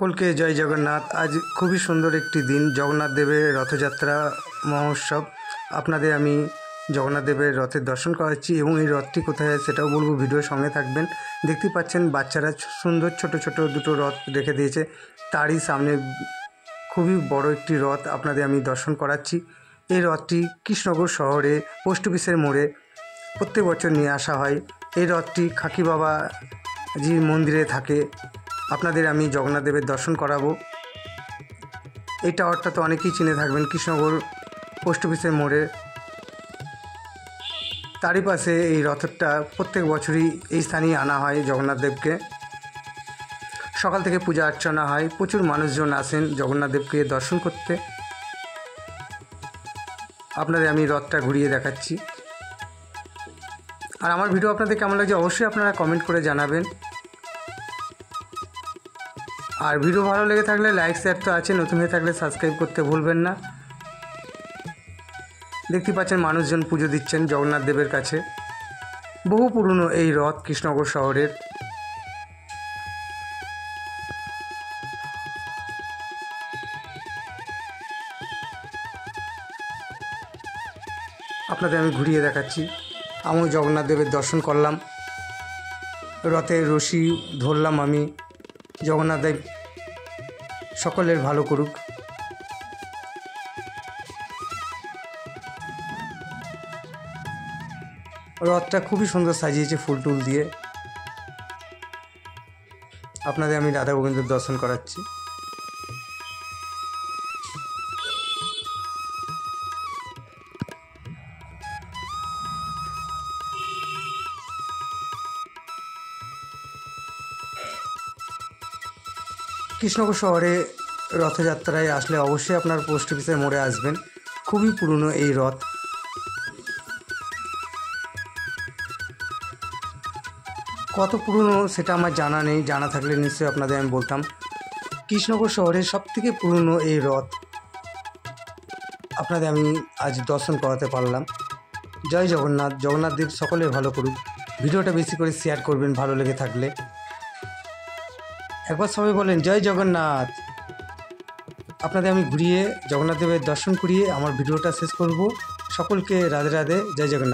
সকলকে জয় জগন্নাথ। আজ খুবই সুন্দর একটি দিন, জগন্নাথ দেবের রথযাত্রা মহোৎসব। আপনাদের আমি জগন্নাথ দেবের রথের দর্শন করাচ্ছি এবং এই রথটি কোথায় সেটাও বলবো, ভিডিওর সঙ্গে থাকবেন। দেখতে পাচ্ছেন বাচ্চারা সুন্দর ছোট ছোট দুটো রথ রেখে দিয়েছে, তারই সামনে খুবই বড় একটি রথ আপনাদের আমি দর্শন করাচ্ছি। এই রথটি কৃষ্ণনগর শহরে পোস্ট অফিসের মোড়ে প্রত্যেক বছর নিয়ে আসা হয়। এই রথটি খাকি বাবাজির মন্দিরে থাকে। আপনাদের আমি জগন্নাথ দেবের দর্শন করাবো। এই টাওয়ারটা তো অনেকেই চিনে থাকবেন, কৃষ্ণনগর পোস্ট অফিসের মোড়ে, তারই পাশে এই রথটা প্রত্যেক বছরই এই স্থানেই আনা হয় জগন্নাথ দেবকে। সকাল থেকে পূজা অর্চনা হয়, প্রচুর মানুষজন আসেন জগন্নাথ দেবকে দর্শন করতে। আপনাদের আমি রথটা ঘুরিয়ে দেখাচ্ছি। আর আমার ভিডিও আপনাদের কেমন লাগছে অবশ্যই আপনারা কমেন্ট করে জানাবেন। আর ভিডিও ভালো লেগে থাকলে লাইক শেয়ার তো আছে, নতুন হয়ে থাকলে সাবস্ক্রাইব করতে ভুলবেন না। দেখতে পাচ্ছেন মানুষজন পুজো দিচ্ছেন জগন্নাথ দেবের কাছে। বহু পুরনো এই রথ কৃষ্ণনগর শহরের। আপনাদের আমি ঘুরিয়ে দেখাচ্ছি। আমিও জগন্নাথ দেবের দর্শন করলাম, রথের রশি ধরলাম আমি। জগন্নাথ দেব সকলের ভালো করুক। রথটা খুবই সুন্দর সাজিয়েছে ফুল টুল দিয়ে। আপনাদের আমি রাধা গোবিন্দের দর্শন করাচ্ছি। কৃষ্ণনগর শহরে রথযাত্রায় আসলে অবশ্যই আপনার পোস্ট অফিসের মোড়ে আসবেন। খুবই পুরনো এই রথ। কত পুরনো সেটা আমার জানা নেই, জানা থাকলে নিশ্চয়ই আপনাদের আমি বলতাম। কৃষ্ণনগর শহরের সবথেকে পুরনো এই রথ আপনাদের আমি আজ দর্শন করাতে পারলাম। জয় জগন্নাথ। জগন্নাথ দেব সকলের ভালো করুক। ভিডিওটা বেশি করে শেয়ার করবেন ভালো লেগে থাকলে। একবার সবাই বলেন জয় জগন্নাথ। আপনাদের আমি ঘুরিয়ে জগন্নাথ দেবের দর্শন করিয়ে আমার ভিডিওটা শেষ করব। সকলকে রাধে রাধে, জয় জগন্নাথ।